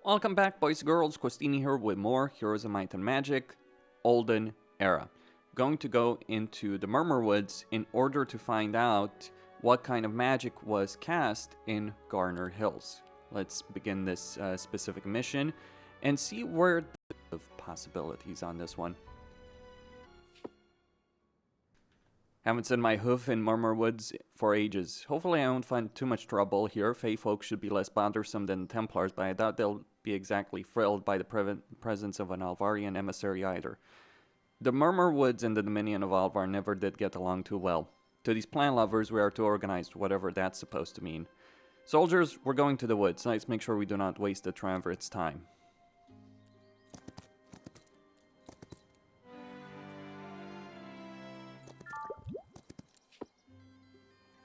Welcome back, boys and girls. Costin here with more Heroes of Might and Magic, Olden Era. Going to go into the Murmurwoods in order to find out what kind of magic was cast in Gunnar Hills. Let's begin this specific mission and see where the possibilities on this one. Haven't seen my hoof in Murmurwoods for ages. Hopefully I won't find too much trouble here. Fey folk should be less bothersome than the Templars, but I doubt they'll be exactly thrilled by the presence of an Alvarian emissary either. The Murmurwoods and the Dominion of Alvar never did get along too well. To these plant lovers, we are too organized, whatever that's supposed to mean. Soldiers, we're going to the woods. Let's make sure we do not waste the Triumvirate's time.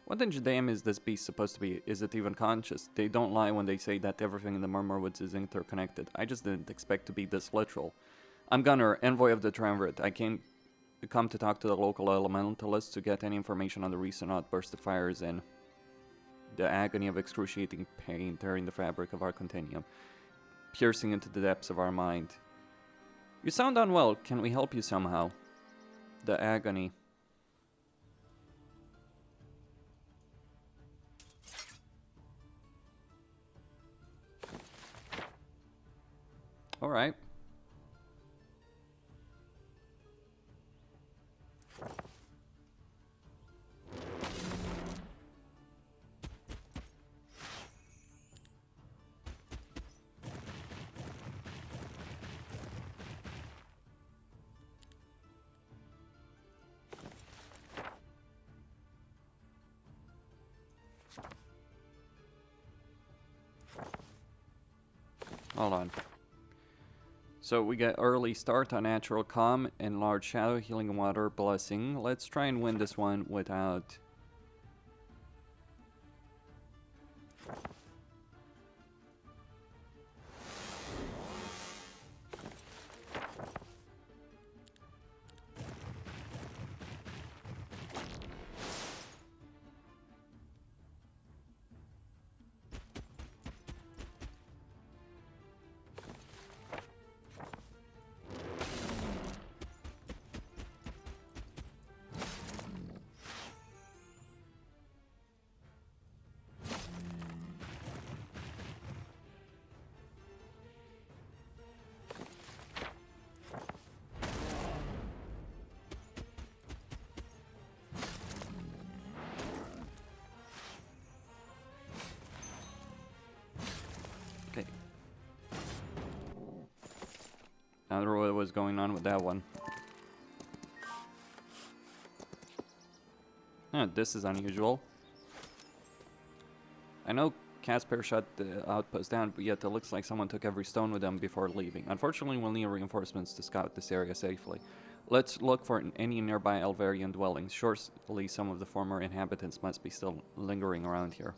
What in Judaism is this beast supposed to be? Is it even conscious? They don't lie when they say that everything in the Murmurwoods is interconnected. I just didn't expect to be this literal. I'm Gunnar, envoy of the Triumvirate. I come to talk to the local elementalists to get any information on the recent outburst of fires and the agony of excruciating pain tearing the fabric of our continuum, piercing into the depths of our mind. You sound unwell. Can we help you somehow? The agony. Alright. Hold on. So we get early start on natural calm and large shadow healing water blessing. Let's try and win this one without... Okay. I don't know what was going on with that one. This is unusual. I know Casper shut the outpost down, but yet it looks like someone took every stone with them before leaving. Unfortunately, we'll need reinforcements to scout this area safely. Let's look for any nearby Alvarian dwellings. Surely some of the former inhabitants must be still lingering around here.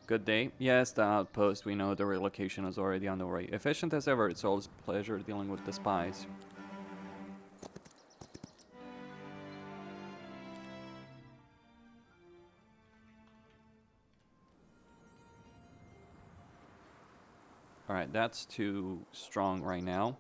Good day. Yes, the outpost. We know the relocation is already on the way. Efficient as ever, it's always a pleasure dealing with the spies. Alright, that's too strong right now.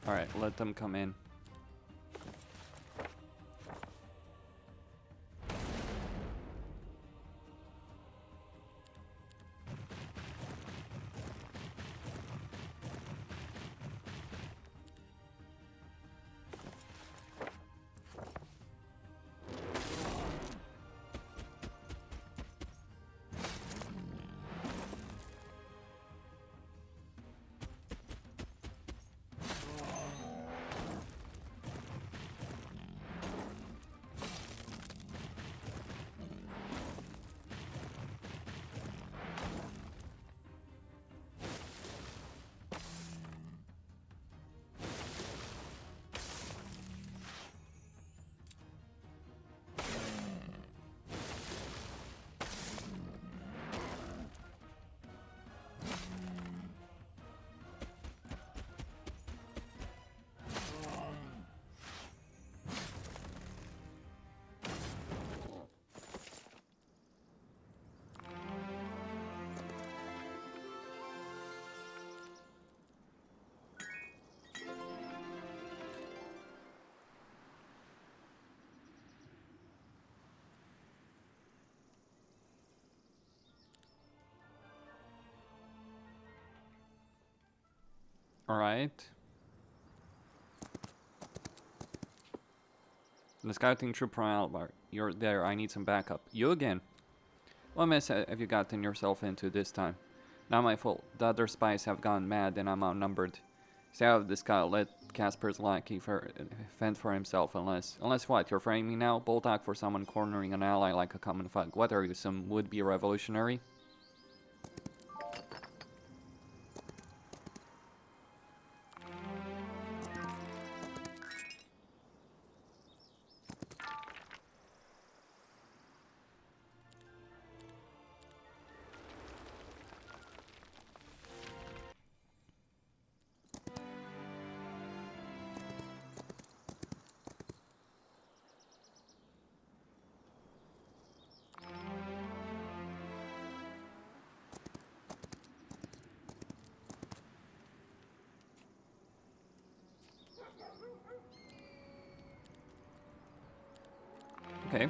Alright, let them come in. Alright. The scouting troop from Alvar. You're there, I need some backup. You again? What mess have you gotten yourself into this time? Not my fault. The other spies have gone mad and I'm outnumbered. Stay out of the scout. Let Casper's lackey fend for himself unless what? You're framing me now? Bold talk for someone cornering an ally like a common thug. What are you, some would-be revolutionary? Okay.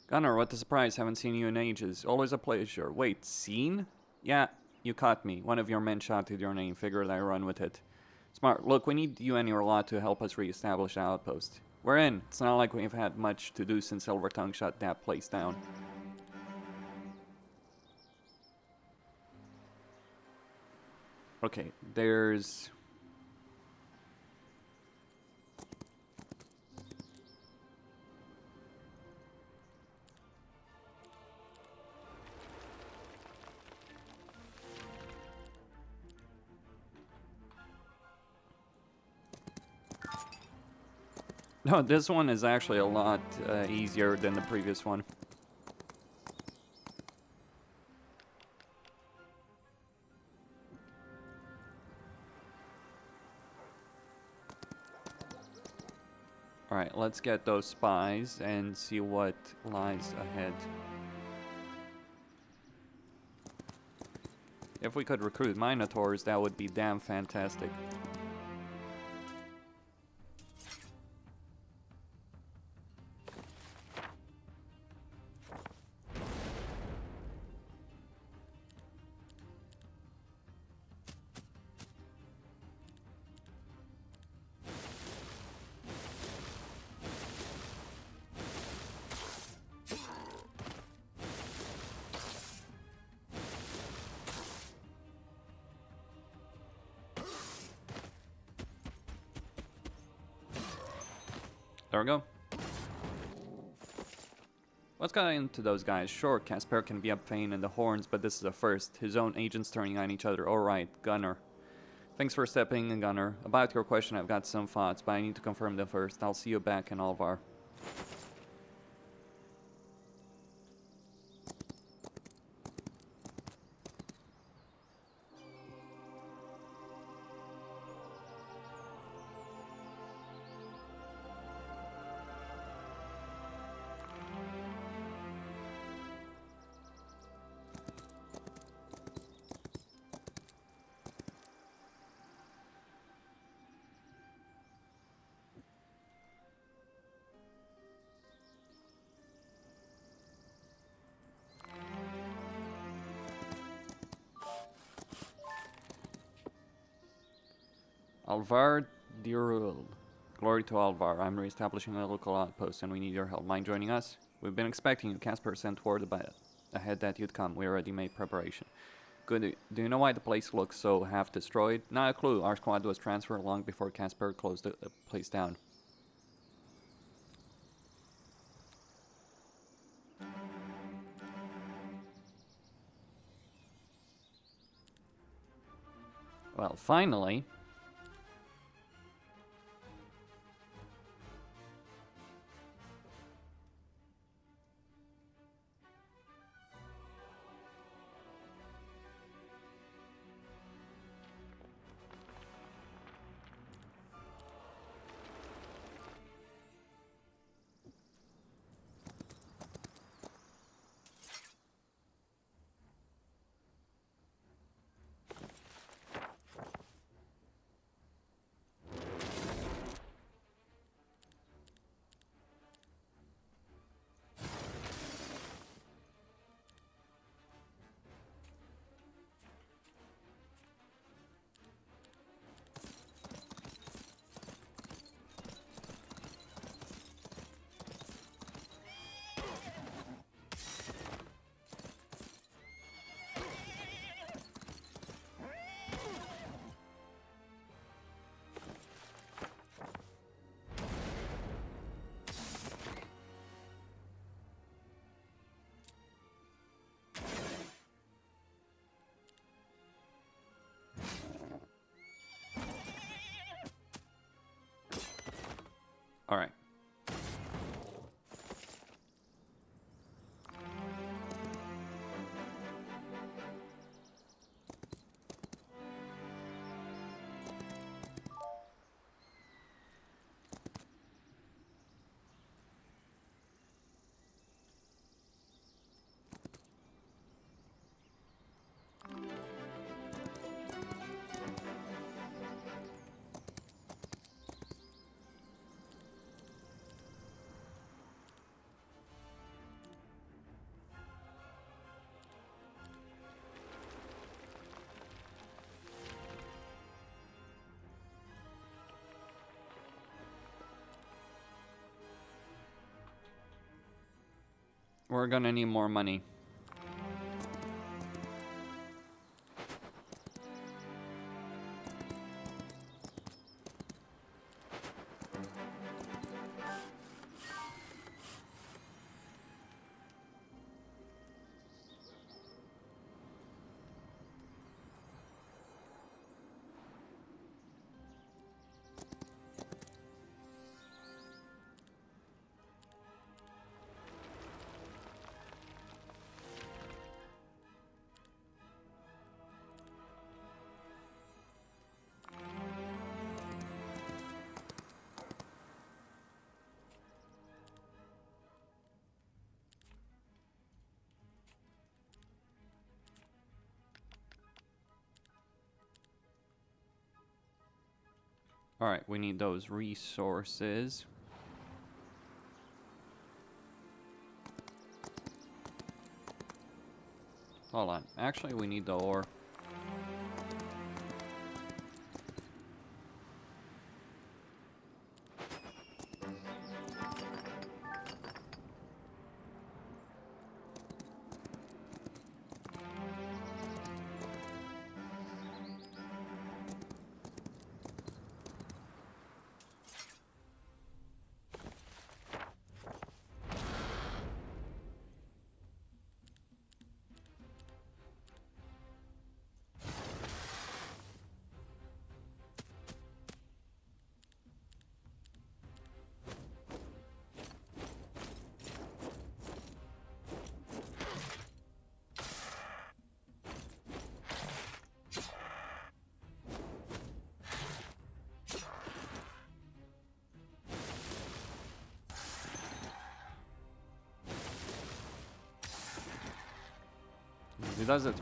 Gunnar, what a surprise, haven't seen you in ages. Always a pleasure. Wait, seen? Yeah, you caught me. One of your men shouted your name, figured I run with it. Smart. Look, we need you and your lot to help us re-establish the outpost. We're in. It's not like we've had much to do since Silvertongue shut that place down. Okay, there's... No, this one is actually a lot easier than the previous one. Alright, let's get those spies and see what lies ahead. If we could recruit Minotaurs, that would be damn fantastic. There we go. Let's get into those guys. Sure, Casper can be a pain in the horns, but this is a first. His own agents turning on each other. Alright, Gunnar. Thanks for stepping in, Gunnar. About your question, I've got some thoughts, but I need to confirm them first. I'll see you back in Alvar. Alvar Dirul. Glory to Alvar. I'm re-establishing a local outpost and we need your help. Mind joining us? We've been expecting you. Casper sent word ahead that you'd come. We already made preparation. Good. Do you know why the place looks so half destroyed? Not a clue. Our squad was transferred long before Casper closed the place down. Well, finally. We're gonna need more money. Alright, we need those resources. Hold on. Actually, we need the ore. He does it.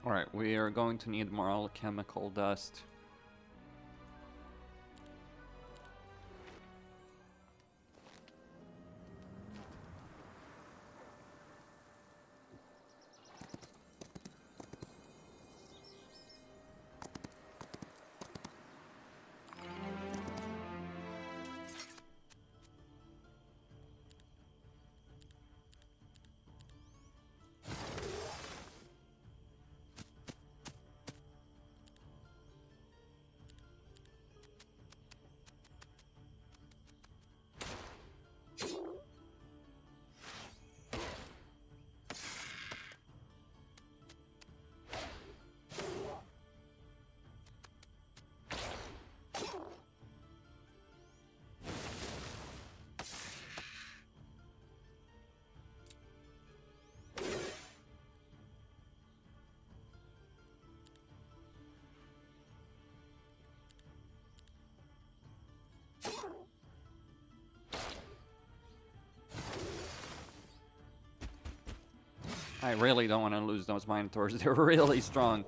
Alright, we are going to need more alchemical dust. I really don't want to lose those Minotaurs. They're really strong.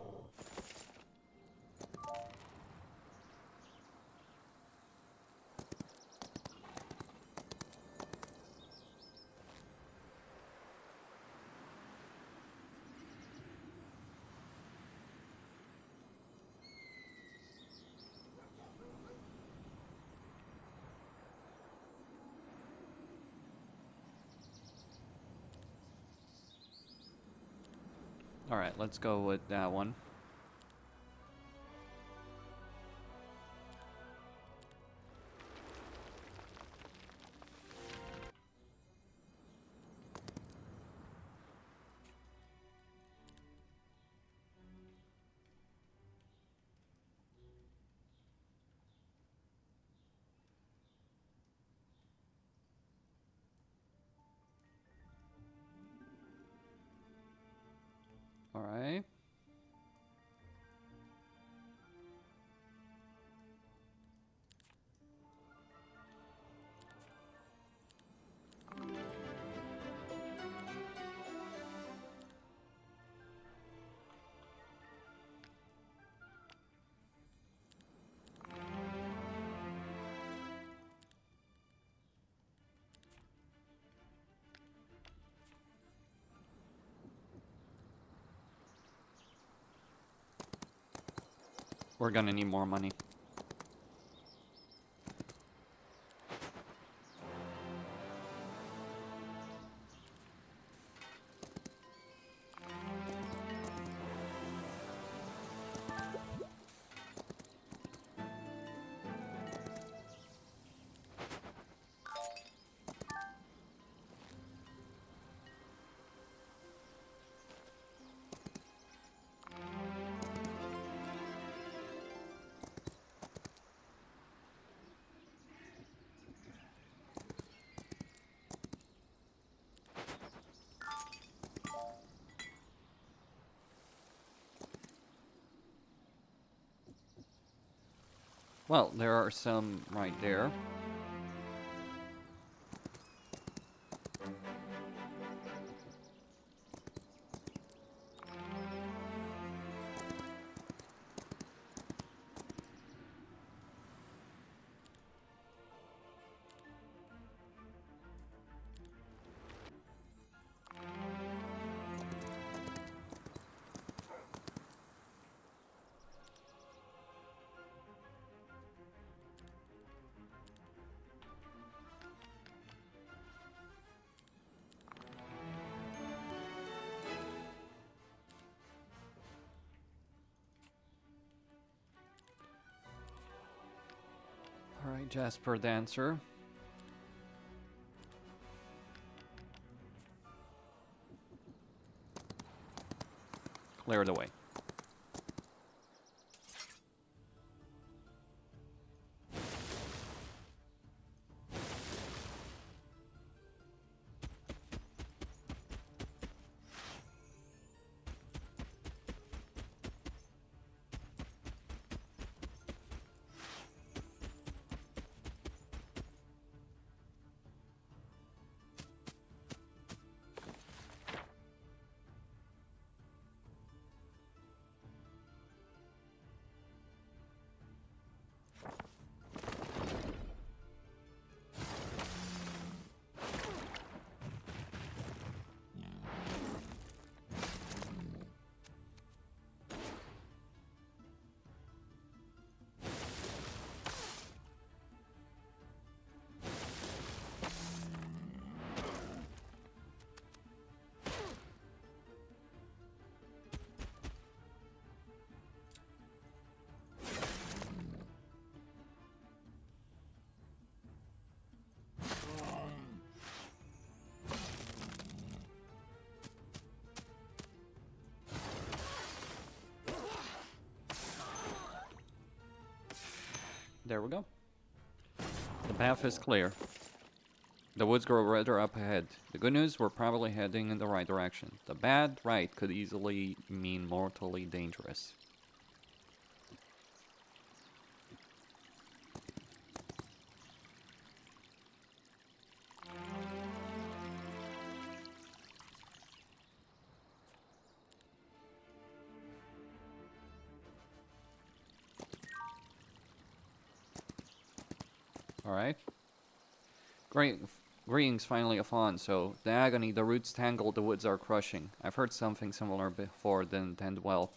Alright, let's go with that one. Alright. We're gonna need more money. Well, there are some right there. Alright, Jasper Dancer. Clear the way. There we go. The path is clear. The woods grow redder up ahead. The good news, we're probably heading in the right direction. The bad, right, could easily mean mortally dangerous. Alright. Greetings finally upon, so the agony, the roots tangle, the woods are crushing. I've heard something similar before, didn't end well.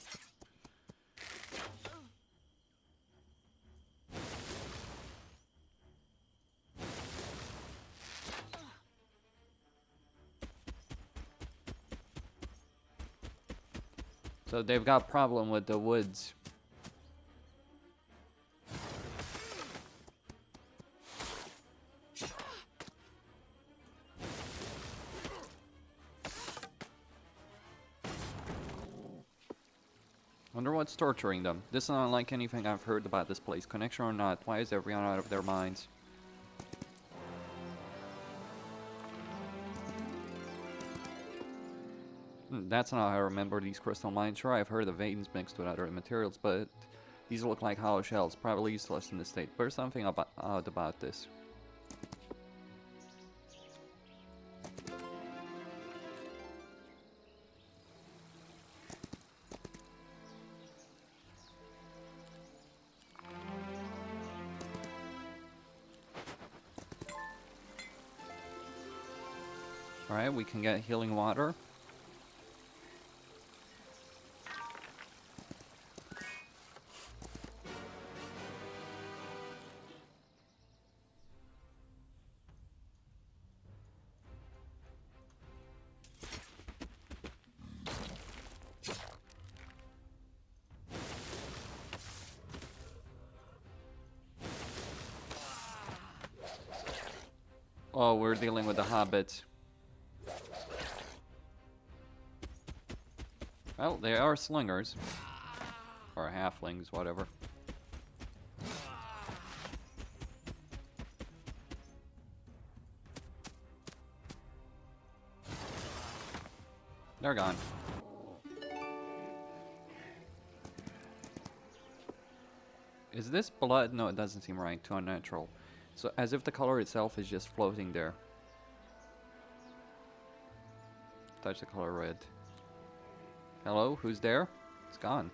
So they've got problem with the woods. Wonder what's torturing them. This is not like anything I've heard about this place. Connection or not, why is everyone out of their minds? That's not how I remember these crystal mines. Sure, I've heard of veins mixed with other materials, but these look like hollow shells. Probably useless in this state. But there's something odd about this. Alright, we can get healing water. Oh, we're dealing with the hobbits. Well, they are slingers. Or halflings, whatever. They're gone. Is this blood? No, it doesn't seem right. Too unnatural. So, as if the color itself is just floating there. Touch the color red. Hello? Who's there? It's gone.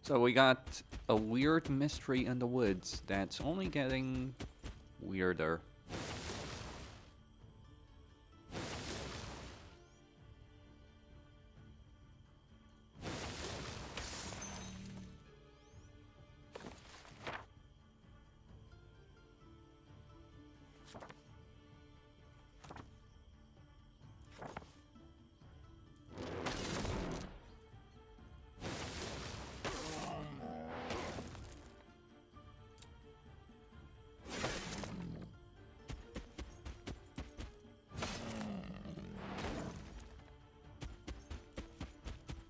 So we got a weird mystery in the woods that's only getting weirder.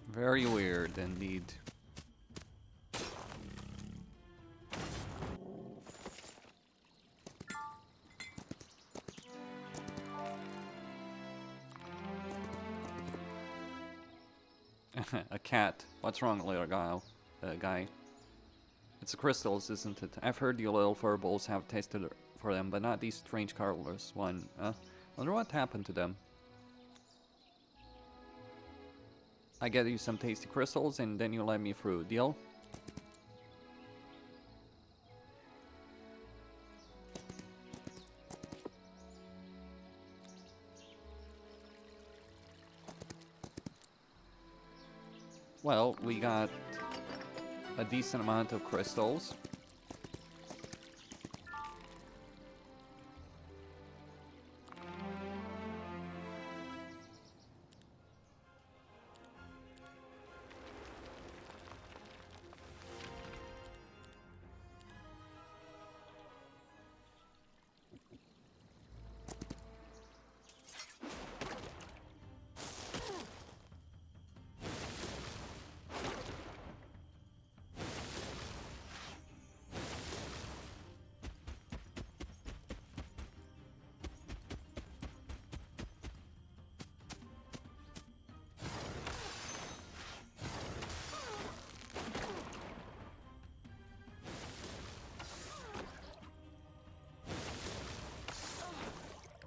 Very weird indeed. A cat. What's wrong, little guy? It's the crystals, isn't it? I've heard you little furballs have tasted for them, but not these strange colorless one. Wonder what happened to them. I get you some tasty crystals and then you let me through. Deal? Well, we got a decent amount of crystals.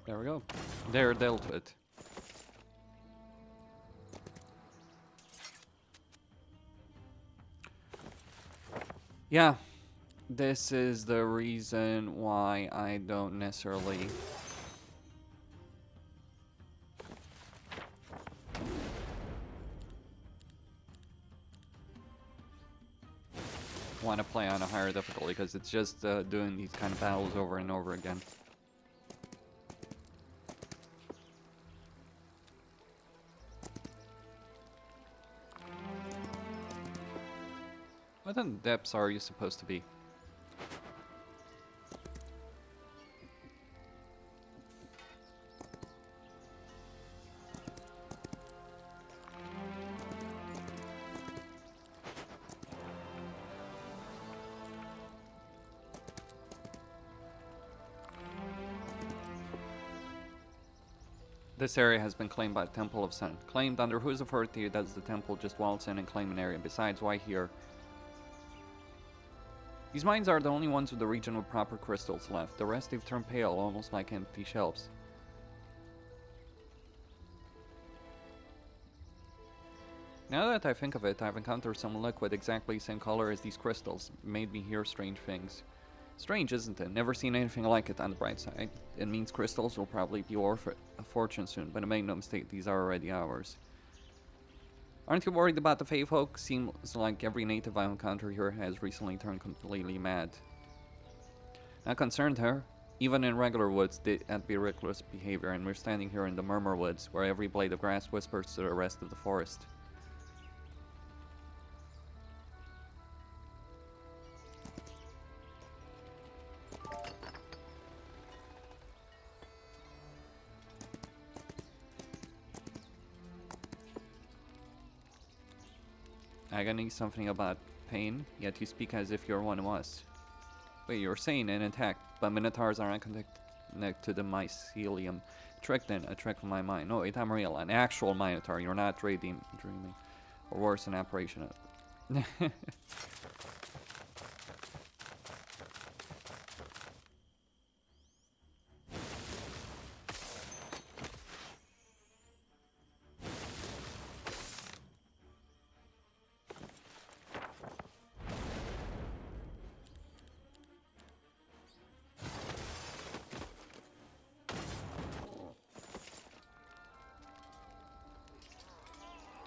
There we go. They're dealt with. Yeah, this is the reason why I don't necessarily want to play on a higher difficulty, because it's just doing these kind of battles over and over again. What in depths are you supposed to be? This area has been claimed by the Temple of Sun. Claimed under whose authority does the temple just waltz in and claim an area? Besides, why here? These mines are the only ones with the region with proper crystals left. The rest they've turned pale, almost like empty shelves. Now that I think of it, I've encountered some liquid exactly the same color as these crystals. It made me hear strange things. Strange, isn't it? Never seen anything like it on the bright side. It means crystals will probably be worth a fortune soon, but make no mistake, these are already ours. Aren't you worried about the Fae folk? Seems like every native I encounter here has recently turned completely mad. Not concerned her. Even in regular woods, that'd be reckless behavior, and we're standing here in the Murmurwoods, where every blade of grass whispers to the rest of the forest. Agony, something about pain, yet you speak as if you're one of us. Wait, you're sane and intact, but minotaurs aren't connected to the mycelium. Trick then, a trick of my mind. No, wait, I'm real, an actual minotaur. You're not dreaming, or worse, an apparition of.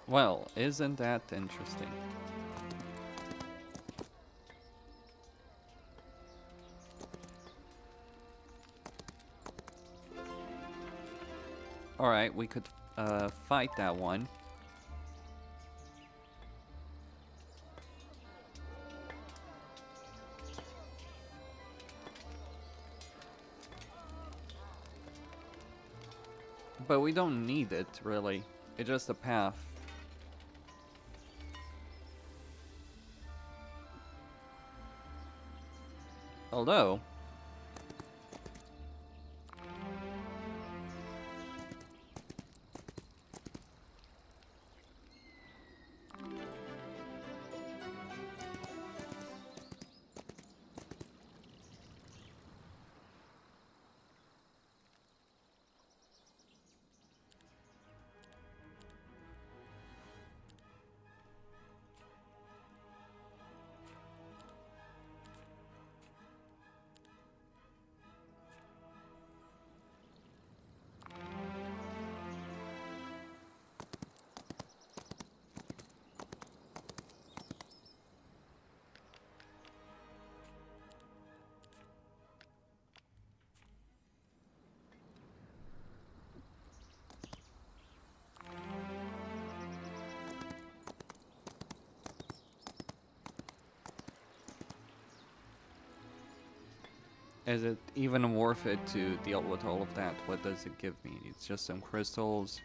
Well, isn't that interesting? Alright, we could fight that one. But we don't need it, really. It's just a path. Although... is it even worth it to deal with all of that? What does it give me? It's just some crystals.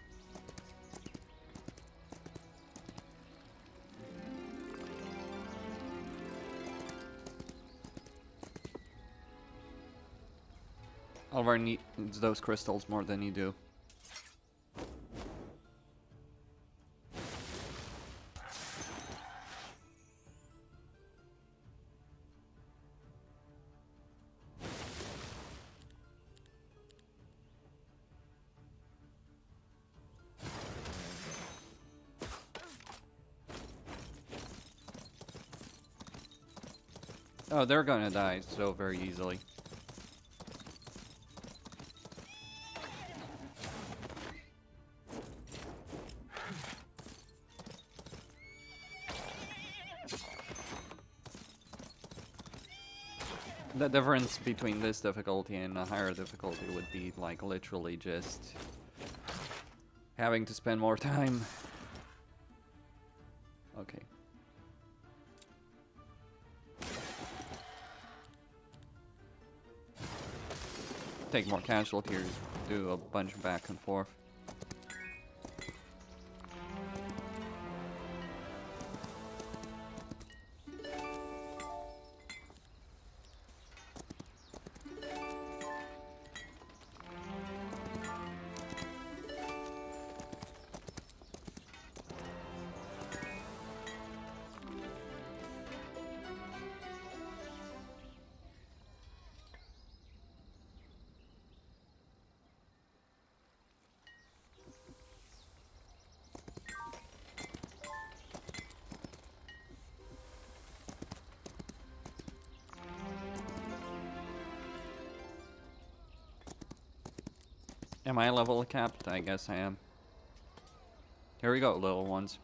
Oliver needs those crystals more than you do. Oh, they're gonna die so very easily. The difference between this difficulty and a higher difficulty would be like literally just having to spend more time. Okay. Take more casualties, do a bunch of back and forth. Am I level capped? I guess I am. Here we go, little ones.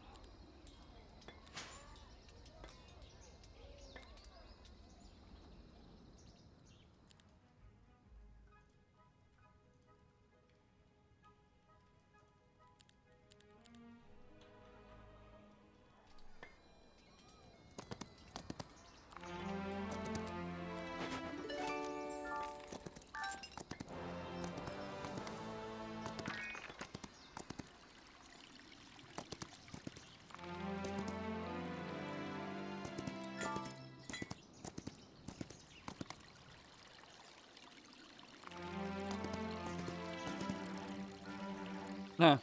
Nah.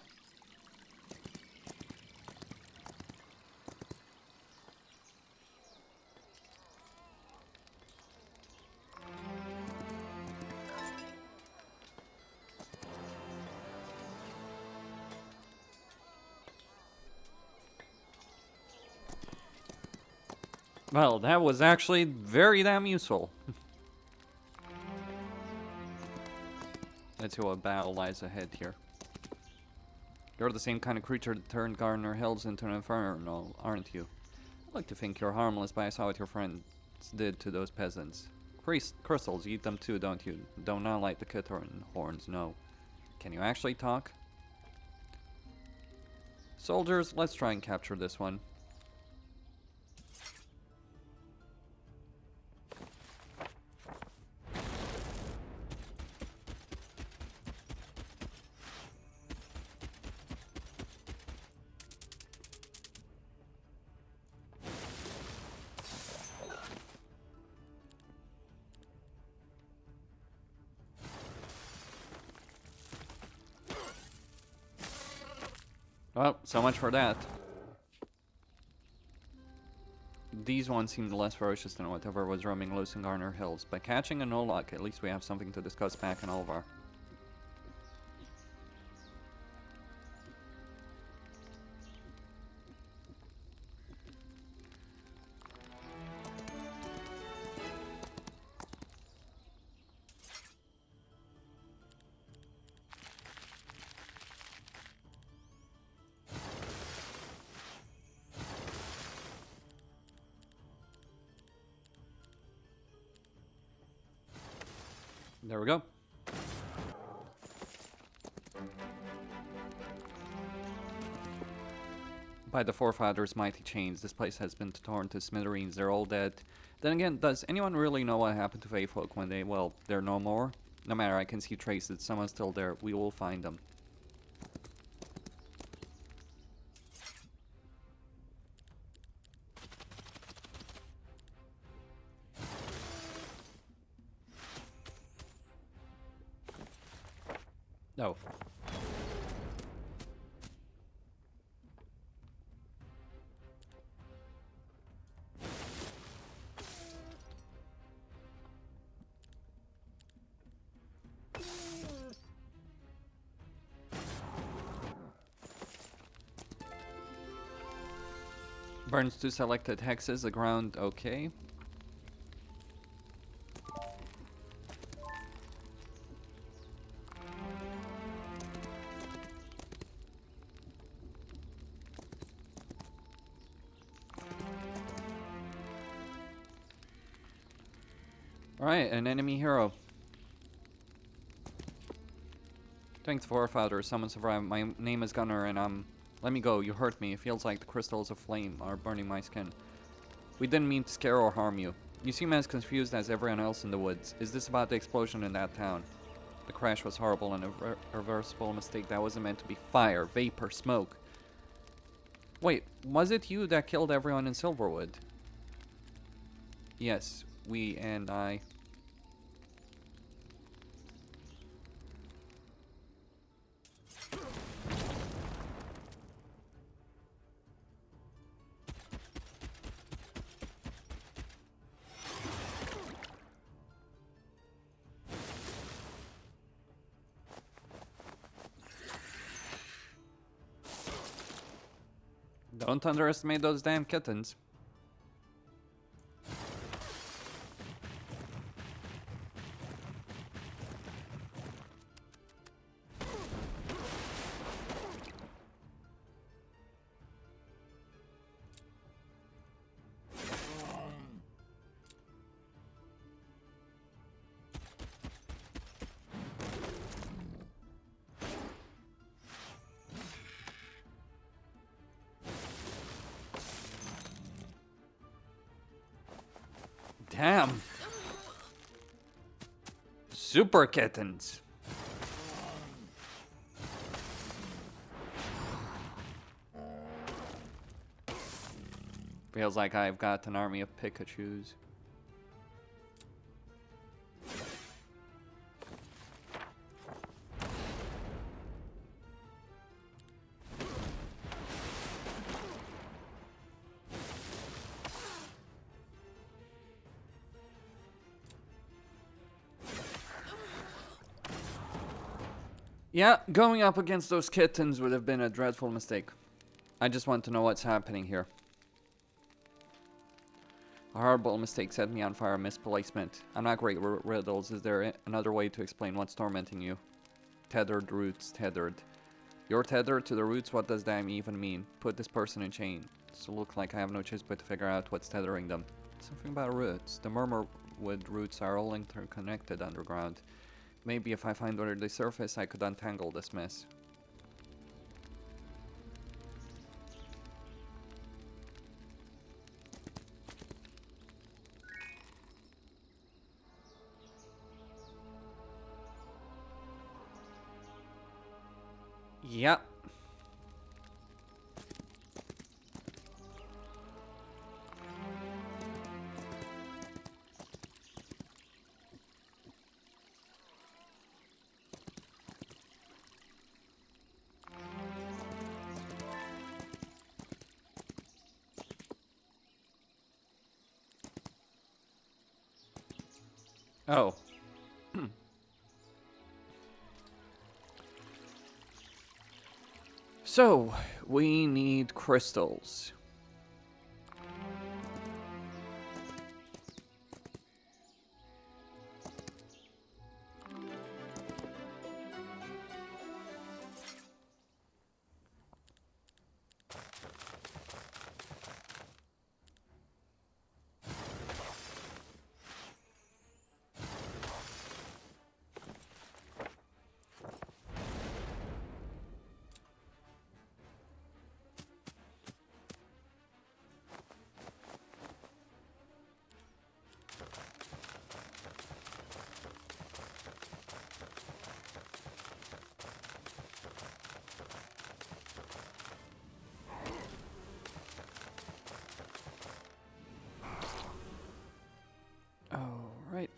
Well, that was actually very damn useful. Let's see what battle lies ahead here. You're the same kind of creature that turned Gunnar Hills into an inferno, aren't you? I like to think you're harmless, but I saw what your friends did to those peasants. Crystals, you eat them too, don't you? Don't not like the kitten horns, no. Can you actually talk? Soldiers, let's try and capture this one. Well, so much for that. These ones seemed less ferocious than whatever was roaming loose in Gunnar Hills. By catching a no luck, at least we have something to discuss back in Alvar. There we go. By the forefathers' mighty chains, this place has been torn to smithereens. They're all dead. Then again, does anyone really know what happened to Fae folk when they, well, they're no more? No matter, I can see traces. Someone's still there. We will find them. Oh. Burns to selected hexes, the ground, okay. Alright, an enemy hero. Thanks, forefather. Someone survived. My name is Gunnar, and let me go. You hurt me. It feels like the crystals of flame are burning my skin. We didn't mean to scare or harm you. You seem as confused as everyone else in the woods. Is this about the explosion in that town? The crash was horrible and a irreversible mistake. That wasn't meant to be fire, vapor, smoke. Wait, was it you that killed everyone in Silverwood? Yes, we and I. Don't underestimate those damn kittens. Damn. Super kittens. Feels like I've got an army of Pikachus. Yeah, going up against those kittens would have been a dreadful mistake. I just want to know what's happening here. A horrible mistake set me on fire, misplacement. I'm not great with riddles. Is there another way to explain what's tormenting you? Tethered roots, tethered. You're tethered to the roots? What does that even mean? Put this person in chains. So look like I have no choice but to figure out what's tethering them. Something about roots. The Murmurwood roots are all interconnected underground. Maybe if I find where they surface, I could untangle this mess. Yeah. Oh. So, we need crystals. Right.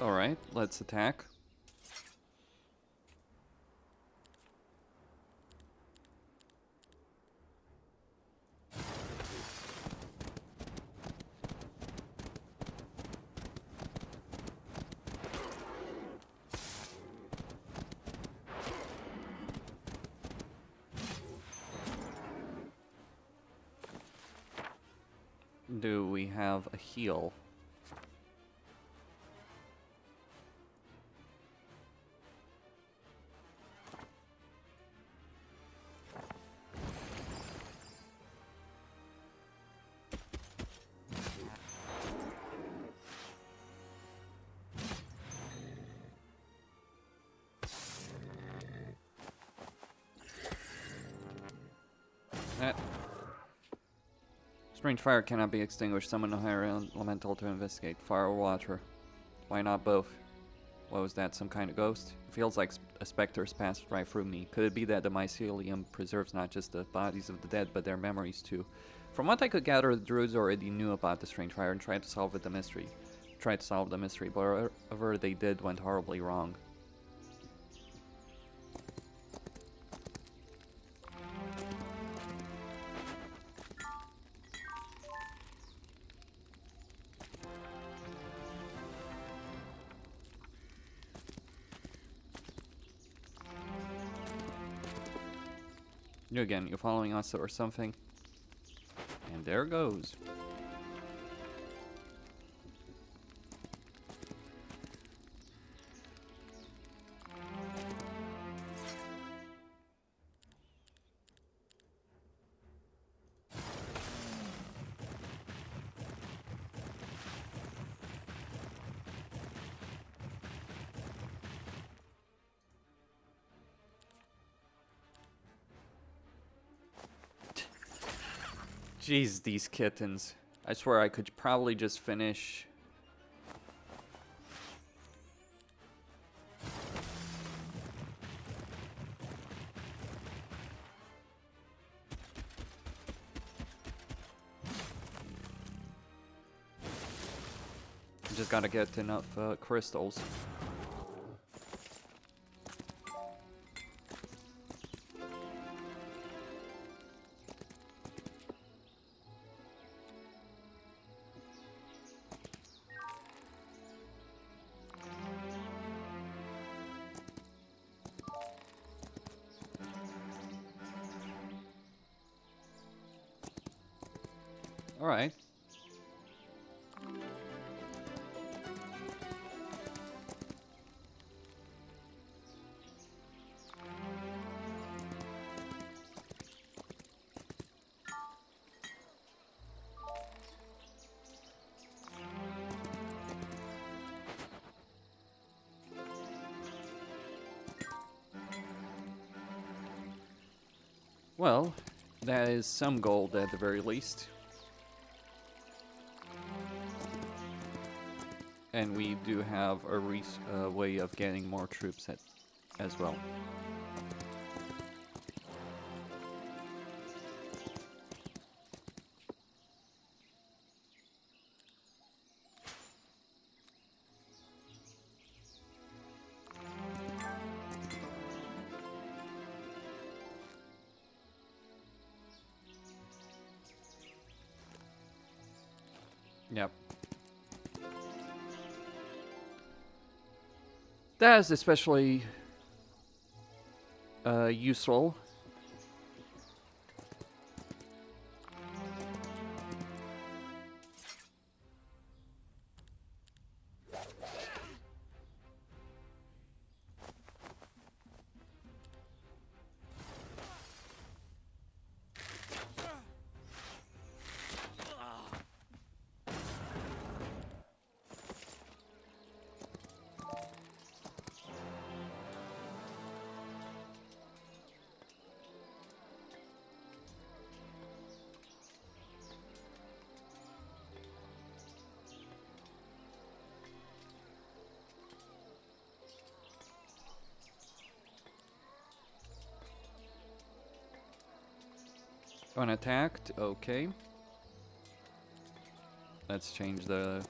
Alright, let's attack. Do we have a heal? Strange fire cannot be extinguished. Summon a higher elemental to investigate. Fire or water? Why not both? What was that, some kind of ghost? It feels like a specter's passed right through me. Could it be that the mycelium preserves not just the bodies of the dead, but their memories too? From what I could gather, the druids already knew about the strange fire and tried to solve the mystery. But whatever they did went horribly wrong. Again, you're following us or something. And there goes. Jeez, these kittens. I swear I could probably just finish. Just gotta get enough crystals. All right. Well, that is some gold at the very least. And we do have a way of getting more troops as well. Yep. That is especially useful. Unattacked, okay. Let's change the...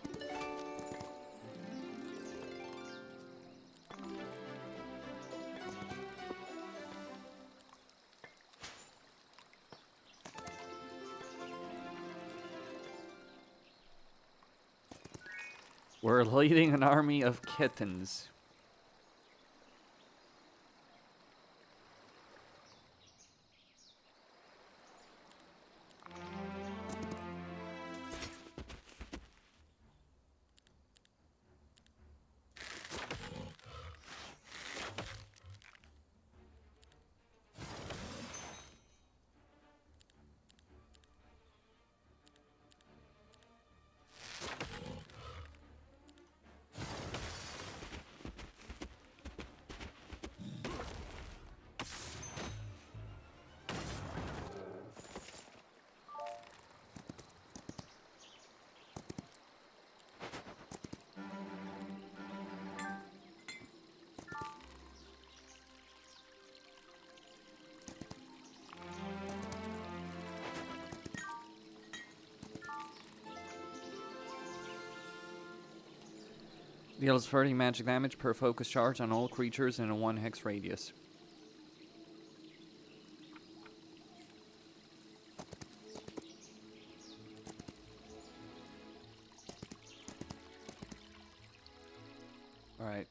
We're leading an army of kittens. Deals 30 magic damage per focus charge on all creatures in a 1 hex radius. Alright.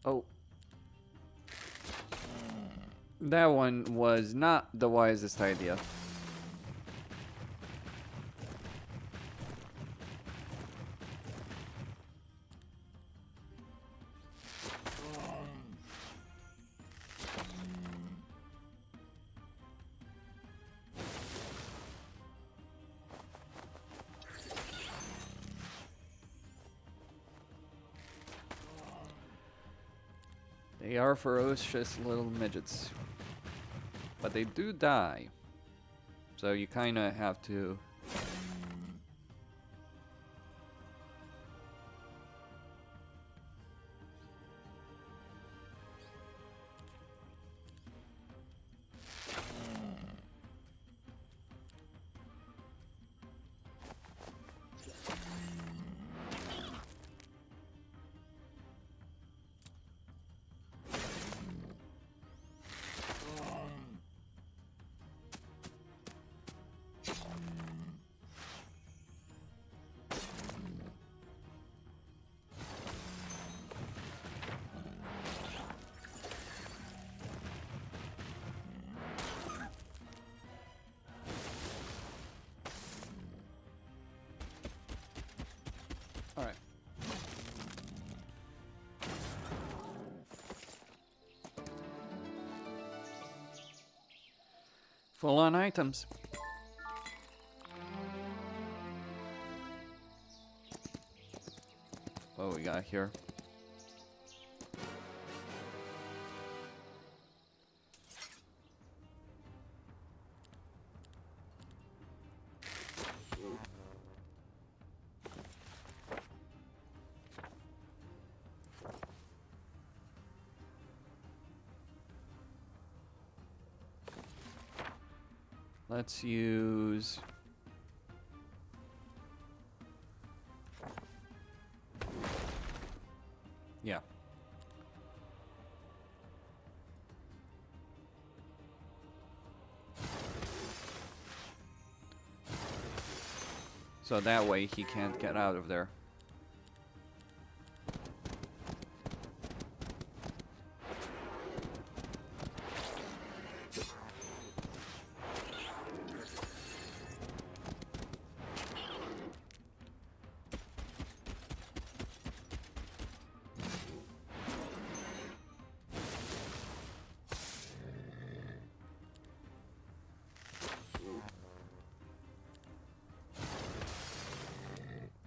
Oh. That one was not the wisest idea. They are ferocious little midgets. But they do die. So you kind of have to... Alright. Full on items. What we got here? Let's use... Yeah. So that way he can't get out of there.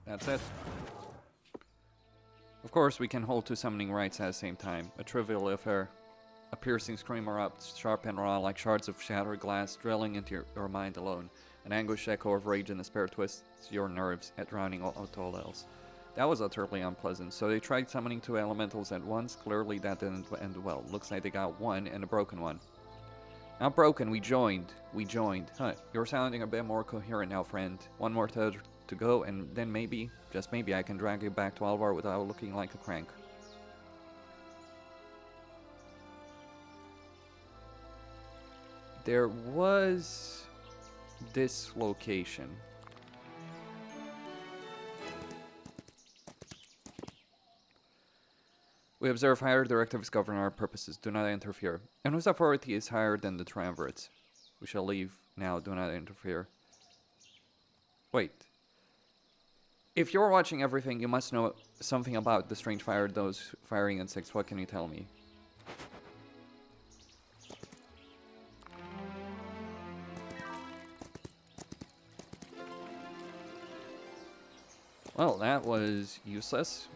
That's it. Of course, we can hold two summoning rites at the same time. A trivial affair. A piercing scream erupts, sharp and raw, like shards of shattered glass, drilling into your mind alone. An anguished echo of rage and despair twists your nerves, at drowning out all else. That was utterly unpleasant, so they tried summoning two elementals at once. Clearly that didn't end well. Looks like they got one, and a broken one. Not broken, we joined. We joined. Huh, you're sounding a bit more coherent now, friend. One more to go, and then maybe, just maybe, I can drag you back to Alvar without looking like a crank. There was this location. We observe higher directives govern our purposes. Do not interfere. And whose authority is higher than the Triumvirates? We shall leave now. Do not interfere. Wait. If you're watching everything, you must know something about the strange fire, those firing insects. What can you tell me? Well, that was useless.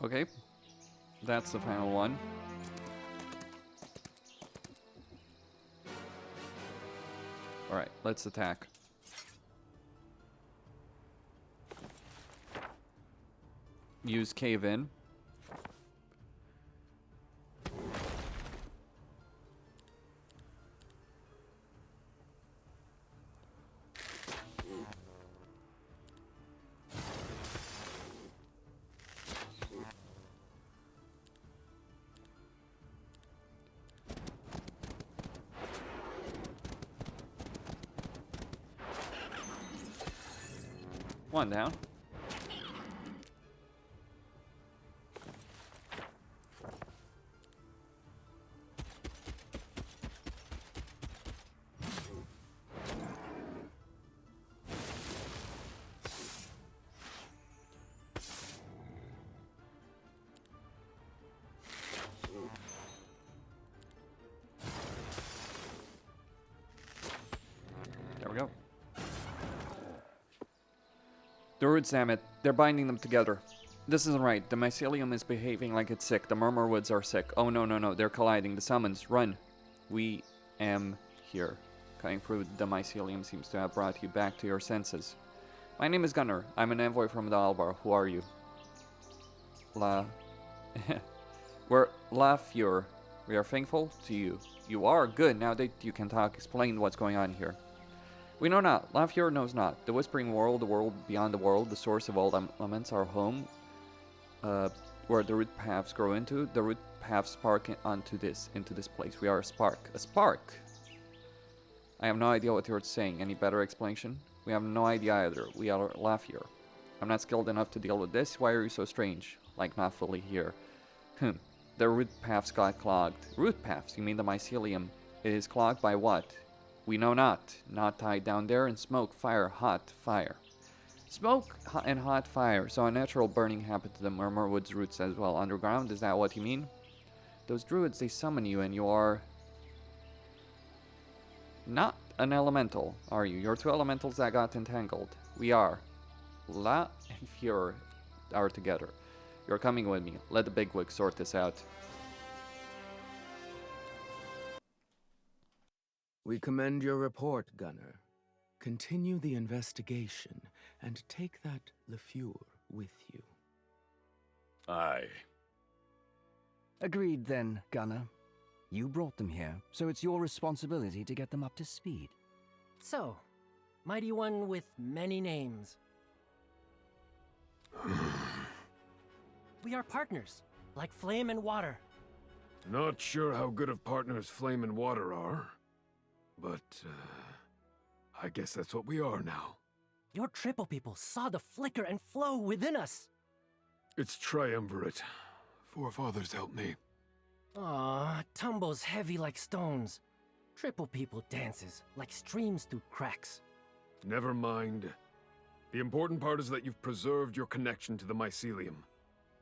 Okay, that's the final one. Alright, let's attack. use cave in. One down. There we go. The roots, damn it. They're binding them together. This isn't right. The mycelium is behaving like it's sick. The Murmurwoods are sick. Oh, no, no, no. They're colliding. The summons. Run. We am here. Cutting through the mycelium seems to have brought you back to your senses. My name is Gunnar. I'm an envoy from the Alvar. Who are you? We're Lafure. We are thankful to you. You are good. Now that you can talk, explain what's going on here. We know not. Lafure knows not. The Whispering World, the world beyond the world, the source of all elements, our home, where the root paths grow into. The root paths spark into this place. We are a spark. A spark! I have no idea what you're saying. Any better explanation? We have no idea either. We are Lafure. I'm not skilled enough to deal with this. Why are you so strange? Like not fully here. The root paths got clogged. Root paths? You mean the mycelium? It is clogged by what? We know not. Not tied down there in smoke, fire, hot fire. Smoke and hot fire. So a natural burning happened to the Murmurwoods roots as well. Underground, is that what you mean? Those druids, they summon you and you are... not an elemental, are you? You're two elementals that got entangled. We are. La and Fure are together. You're coming with me. Let the bigwig sort this out. We commend your report, Gunnar. Continue the investigation, and take that Lafure with you. Aye. Agreed then, Gunnar. You brought them here, so it's your responsibility to get them up to speed. So, mighty one with many names. We are partners, like flame and water. Not sure how good of partners Flame and Water are, but I guess that's what we are now. Your triple people saw the flicker and flow within us. It's Triumvirate. Forefathers help me. Aw, tumbles heavy like stones. Triple people dances like streams through cracks. Never mind. The important part is that you've preserved your connection to the mycelium.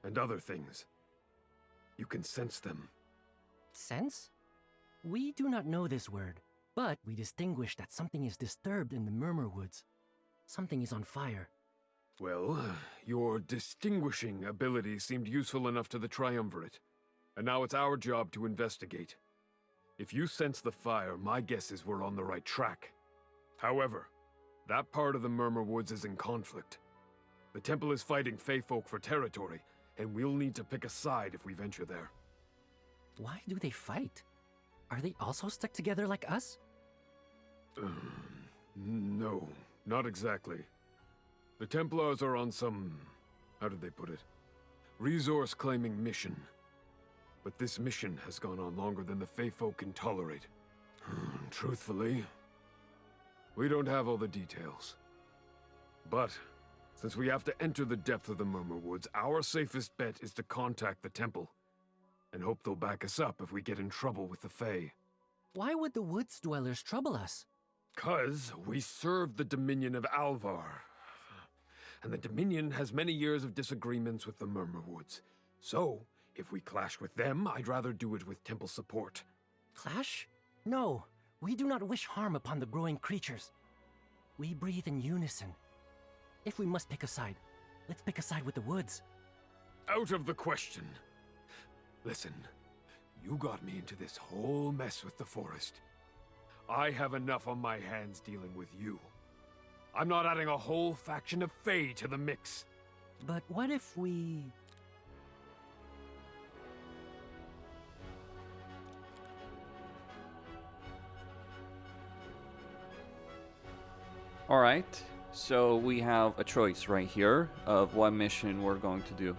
And other things. You can sense them. Sense? We do not know this word, but we distinguish that something is disturbed in the Murmurwoods. Something is on fire. Well, your distinguishing ability seemed useful enough to the Triumvirate. And now it's our job to investigate. If you sense the fire, my guess is we're on the right track. However, that part of the Murmurwoods is in conflict. The temple is fighting Fey folk for territory, and we'll need to pick a side if we venture there. Why do they fight? Are they also stuck together like us? No, not exactly. The Templars are on some... how did they put it? Resource-claiming mission. But this mission has gone on longer than the Fey folk can tolerate. Truthfully, we don't have all the details. But, since we have to enter the depth of the Murmurwoods, our safest bet is to contact the temple. And hope they'll back us up if we get in trouble with the Fey. Why would the woods dwellers trouble us? 'Cause we serve the Dominion of Alvar. And the Dominion has many years of disagreements with the Murmurwoods. So, if we clash with them, I'd rather do it with temple support. Clash? No, we do not wish harm upon the growing creatures. We breathe in unison. If we must pick a side, let's pick a side with the woods. Out of the question. Listen, you got me into this whole mess with the forest. I have enough on my hands dealing with you. I'm not adding a whole faction of Fey to the mix. But what if we... Alright, so we have a choice right here of what mission we're going to do.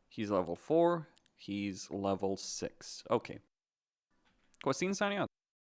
He's level 4, he's level 6. Okay. Costin signing out.